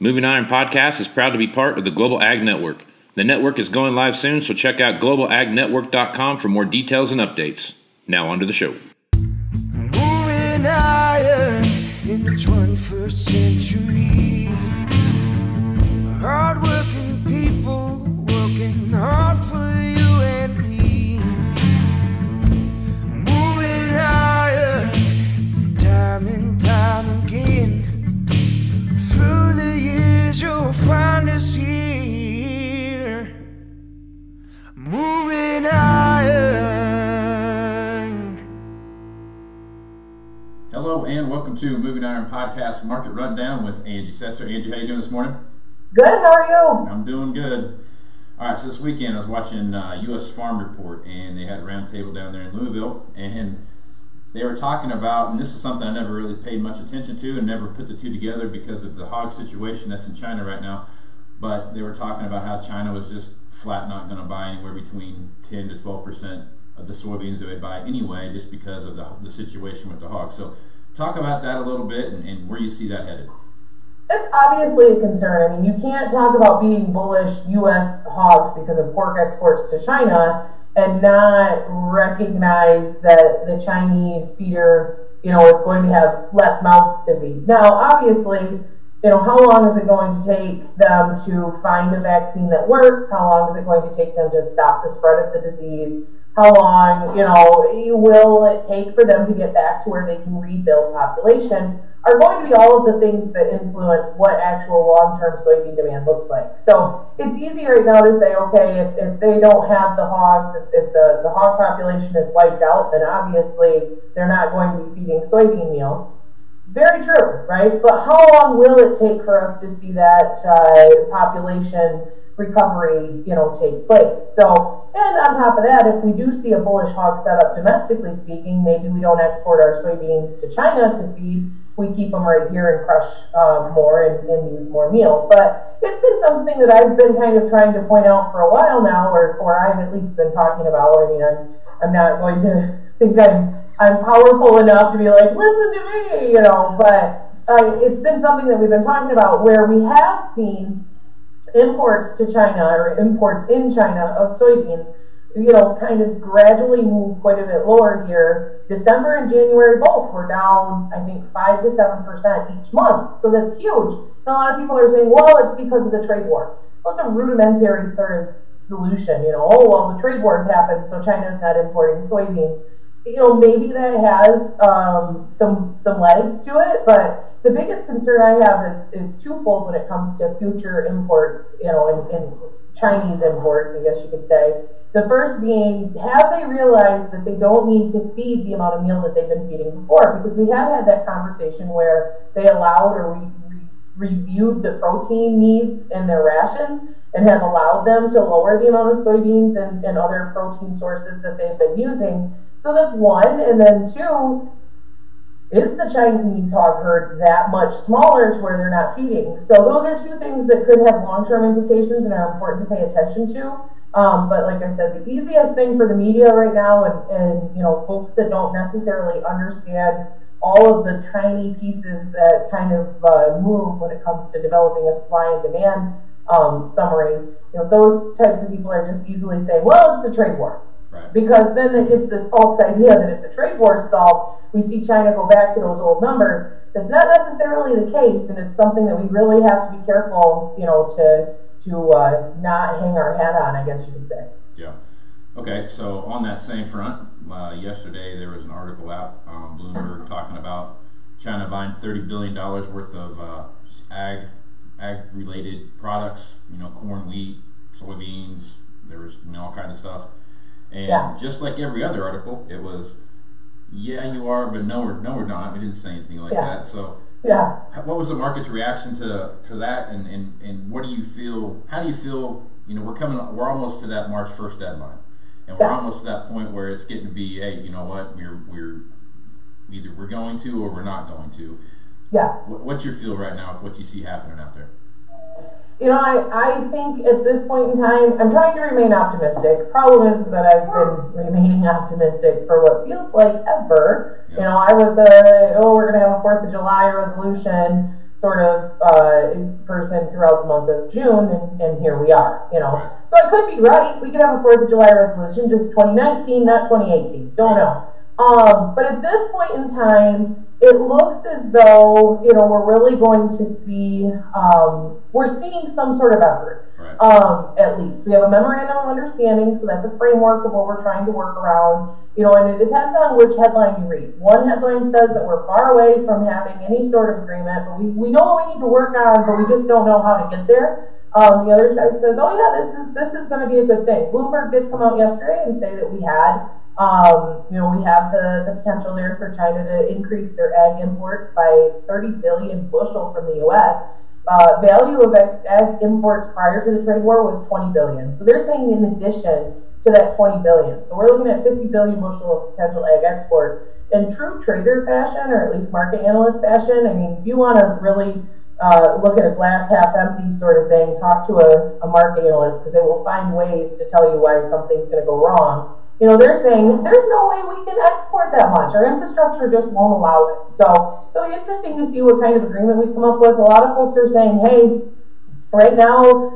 Moving Iron Podcast is proud to be part of the Global Ag Network. The network is going live soon, so check out globalagnetwork.com for more details and updates. Now on to the show. Moving iron in the 21st century. Hard-working people working hard for you and me. Moving iron time and time again. Through the years you'll find us here. Moving iron. Hello and welcome to Moving Iron Podcast Market Rundown with Angie Setzer. Angie, how you doing this morning? Good, how are you? I'm doing good. All right, so this weekend I was watching U.S. Farm Report, and they had a round table down there in Louisville, and they were talking about, and this is something I never really paid much attention to and never put the two together because of the hog situation that's in China right now, but they were talking about how China was just flat not going to buy anywhere between 10 to 12% of the soybeans that they buy anyway, just because of the situation with the hogs. So talk about that a little bit and where you see that headed. It's obviously a concern. I mean, you can't talk about being bullish U.S. hogs because of pork exports to China and not recognize that the Chinese feeder, is going to have less mouths to feed. Now, obviously, how long is it going to take them to find a vaccine that works? How long is it going to take them to stop the spread of the disease? How long, will it take for them to get back to where they can rebuild population? Are going to be all of the things that influence what actual long-term soybean demand looks like. So it's easy right now to say, okay, if they don't have the hogs, if the hog population is wiped out, then obviously they're not going to be feeding soybean meal. Very true, right? But how long will it take for us to see that population recovery, take place? So, and on top of that, if we do see a bullish hog setup domestically speaking, maybe we don't export our soybeans to China to feed, we keep them right here and crush more and use more meal. But it's been something that I've been kind of trying to point out for a while now, or I've at least been talking about. I mean, I'm not going to think I'm powerful enough to be like, listen to me, but it's been something that we've been talking about where we have seen imports to China or imports in China of soybeans, kind of gradually move quite a bit lower here. December and January both were down, I think, 5 to 7% each month. So that's huge. And a lot of people are saying, well, it's because of the trade war. Well, it's a rudimentary sort of solution. The trade wars happened, so China's not importing soybeans. Maybe that has some legs to it, but the biggest concern I have is twofold when it comes to future imports, and Chinese imports, I guess you could say. The first being, have they realized that they don't need to feed the amount of meal that they've been feeding before? Because we have had that conversation where they allowed or reviewed the protein needs in their rations and have allowed them to lower the amount of soybeans and other protein sources that they've been using. So that's one. And then two, is the Chinese hog herd that much smaller to where they're not feeding? So those are two things that could have long-term implications and are important to pay attention to. But like I said, the easiest thing for the media right now and folks that don't necessarily understand all of the tiny pieces that kind of move when it comes to developing a supply and demand summary, those types of people are just easily saying, well, it's the trade war. Right. Because then it gets this false idea that if the trade war is solved, we see China go back to those old numbers. That's not necessarily the case, and it's something that we really have to be careful, to not hang our hat on, I guess you could say. Yeah. Okay, so on that same front, yesterday there was an article out on Bloomberg talking about China buying $30 billion worth of ag-related products, corn, wheat, soybeans, there was all kinds of stuff. And just like every other article, it was, yeah, you are, but no, we're not. We didn't say anything like that. So, what was the market's reaction to that? And what do you feel? How do you feel? We're almost to that March 1st deadline, and we're almost to that point where it's getting to be, hey, you know what? We're either we're going to or we're not going to. Yeah. What's your feel right now with what you see happening out there? I think at this point in time, I'm trying to remain optimistic. Problem is that I've been remaining optimistic for what feels like ever. I was, we're going to have a 4th of July resolution, sort of person throughout the month of June, and here we are, you know. So I could be right. We could have a 4th of July resolution, just 2019, not 2018. Don't know. But at this point in time, it looks as though, you know, we're really going to see, we're seeing some sort of effort, at least. We have a memorandum of understanding, so that's a framework of what we're trying to work around, you know, and it depends on which headline you read. One headline says that we're far away from having any sort of agreement, but we know what we need to work on, but we just don't know how to get there. The other side says, oh yeah, this is going to be a good thing. Bloomberg did come out yesterday and say that we had, you know, we have the potential there for China to increase their ag imports by 30 billion bushel from the U.S. Value of ag imports prior to the trade war was 20 billion. So they're saying in addition to that 20 billion. So we're looking at 50 billion bushel of potential ag exports. In true trader fashion, or at least market analyst fashion, I mean, if you want to really look at a glass half empty sort of thing, talk to a market analyst, because they will find ways to tell you why something's going to go wrong. You know, they're saying there's no way we can export that much. Our infrastructure just won't allow it. So it'll be interesting to see what kind of agreement we come up with. A lot of folks are saying, hey, right now,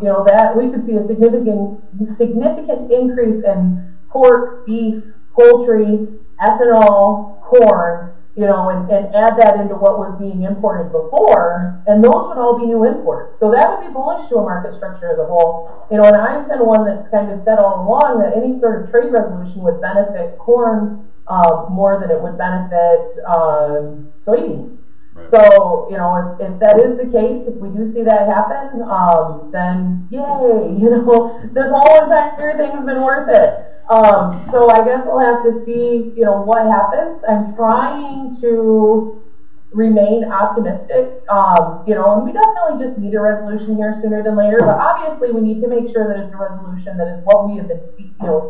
you know, that we could see a significant increase in pork, beef, poultry, ethanol, corn, you know, and add that into what was being imported before, and those would all be new imports. So that would be bullish to a market structure as a whole. You know, and I've been one that's kind of said all along that any sort of trade resolution would benefit corn more than it would benefit soybeans. Right. So, you know, if that is the case, if we do see that happen, then yay, you know, this whole entire thing's been worth it. So I guess we'll have to see, you know, what happens. I'm trying to remain optimistic, you know, and we definitely just need a resolution here sooner than later, but obviously we need to make sure that it's a resolution that is what we have been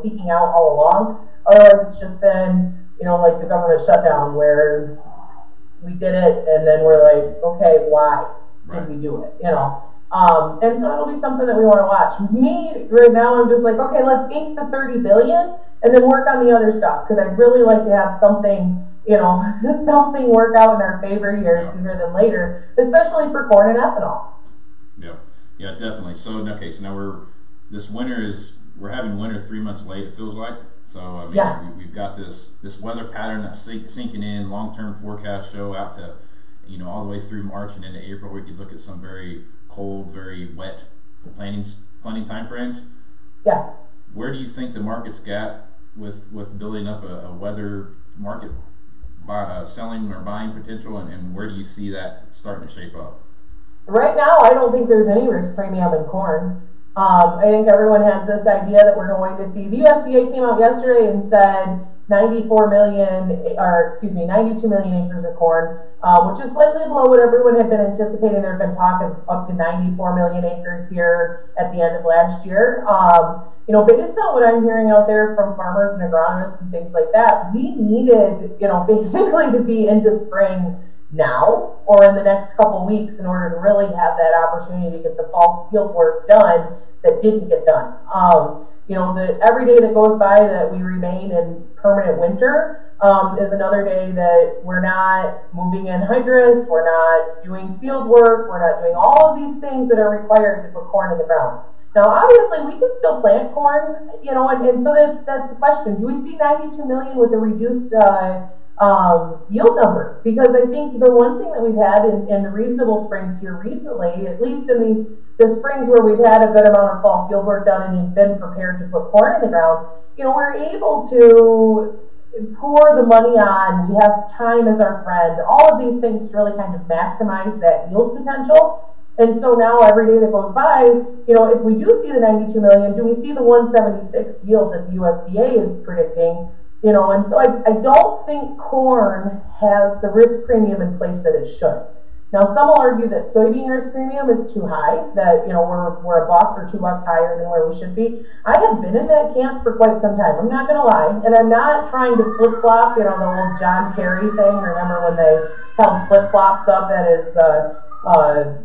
seeking out all along. Otherwise it's just been, you know, like the government shutdown where we did it and then we're like, okay, why did we do it, you know? And so it'll be something that we want to watch. Me, right now, I'm just like, okay, let's ink the 30 billion and then work on the other stuff, because I'd really like to have something, you know, something work out in our favor here sooner than later, especially for corn and ethanol. Yeah, definitely. So, okay, so now we're having winter 3 months late, it feels like. So, I mean, we've got this weather pattern that's sinking in, long-term forecasts show out to, you know, all the way through March and into April. We could look at some very cold, very wet planting time frames. Yeah. Where do you think the market's got with building up a weather market selling or buying potential, and where do you see that starting to shape up? Right now, I don't think there's any risk premium in corn. I think everyone has this idea that we're going to see. The USDA came out yesterday and said 92 million acres of corn, which is slightly below what everyone had been anticipating. There had been talk of up to 94 million acres here at the end of last year. You know, based on what I'm hearing out there from farmers and agronomists and things like that, we needed, you know, basically to be into spring now or in the next couple weeks in order to really have that opportunity to get the fall field work done that didn't get done. You know, every day that goes by that we remain in permanent winter is another day that we're not moving in hydrous, we're not doing field work, we're not doing all of these things that are required to put corn in the ground. Now, obviously, we can still plant corn, you know, and so that's the question. Do we see 92 million with a reduced yield number? Because I think the one thing that we've had in the reasonable springs here recently, at least in the springs where we've had a good amount of fall field work done and have been prepared to put corn in the ground, you know, we're able to pour the money on, we have time as our friend, all of these things to really kind of maximize that yield potential. And so now every day that goes by, you know, if we do see the 92 million, do we see the 176 yield that the USDA is predicting? You know, and so I don't think corn has the risk premium in place that it should. Now, some will argue that soybean risk premium is too high, that, you know, we're $1 or $2 higher than where we should be. I have been in that camp for quite some time. I'm not going to lie. And I'm not trying to flip-flop, you know, the old John Kerry thing. Remember when they held flip-flops up at his,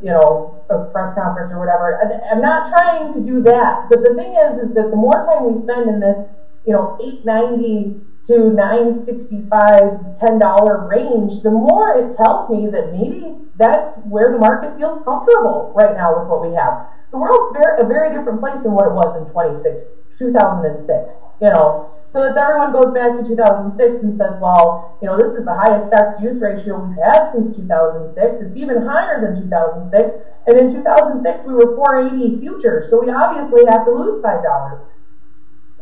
you know, a press conference or whatever. I'm not trying to do that. But the thing is that the more time we spend in this, you know, $8.90 to $9.65, $10 range, the more it tells me that maybe that's where the market feels comfortable right now with what we have. The world's a very different place than what it was in 2006, you know. So that everyone goes back to 2006 and says, well, you know, this is the highest stocks use ratio we've had since 2006. It's even higher than 2006. And in 2006, we were 480 futures. So we obviously have to lose $5.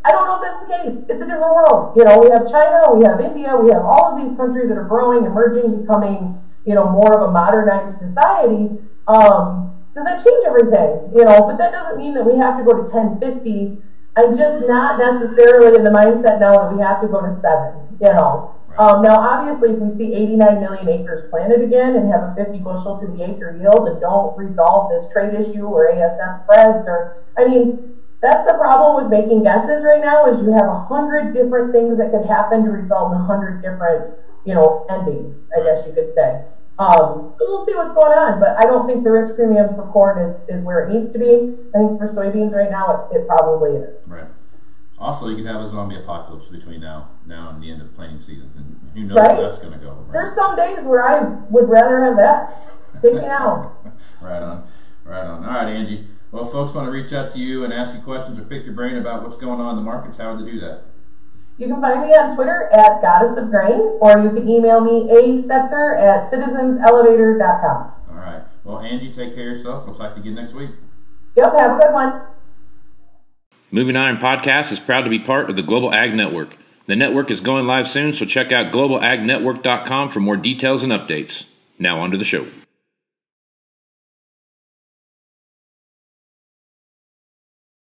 I don't know if that's the case. It's a different world. You know, we have China, we have India, we have all of these countries that are growing, emerging, becoming, you know, more of a modernized society. Does that change everything? You know, but that doesn't mean that we have to go to 1050. I'm just not necessarily in the mindset now that we have to go to 7, you know. Now, obviously, if we see 89 million acres planted again and have a 50 bushel to the acre yield and don't resolve this trade issue or ASF spreads, or, I mean, that's the problem with making guesses right now, is you have 100 different things that could happen to result in 100 different, you know, endings, I guess you could say. We'll see what's going on, but I don't think the risk premium for corn is where it needs to be. I think for soybeans right now, it probably is. Right. Also, you could have a zombie apocalypse between now and the end of planting season, and who knows where that's going to go. Right? There's some days where I would rather have that. Take me out. Right on. All right, Angie. Well, if folks want to reach out to you and ask you questions or pick your brain about what's going on in the markets, how would they do that? You can find me on Twitter at Goddess of Grain, or you can email me asetzer@citizenselevator.com. All right. Well, Angie, take care of yourself. We'll talk to you again next week. Yep, have a good one. Moving Iron Podcast is proud to be part of the Global Ag Network. The network is going live soon, so check out globalagnetwork.com for more details and updates. Now on to the show.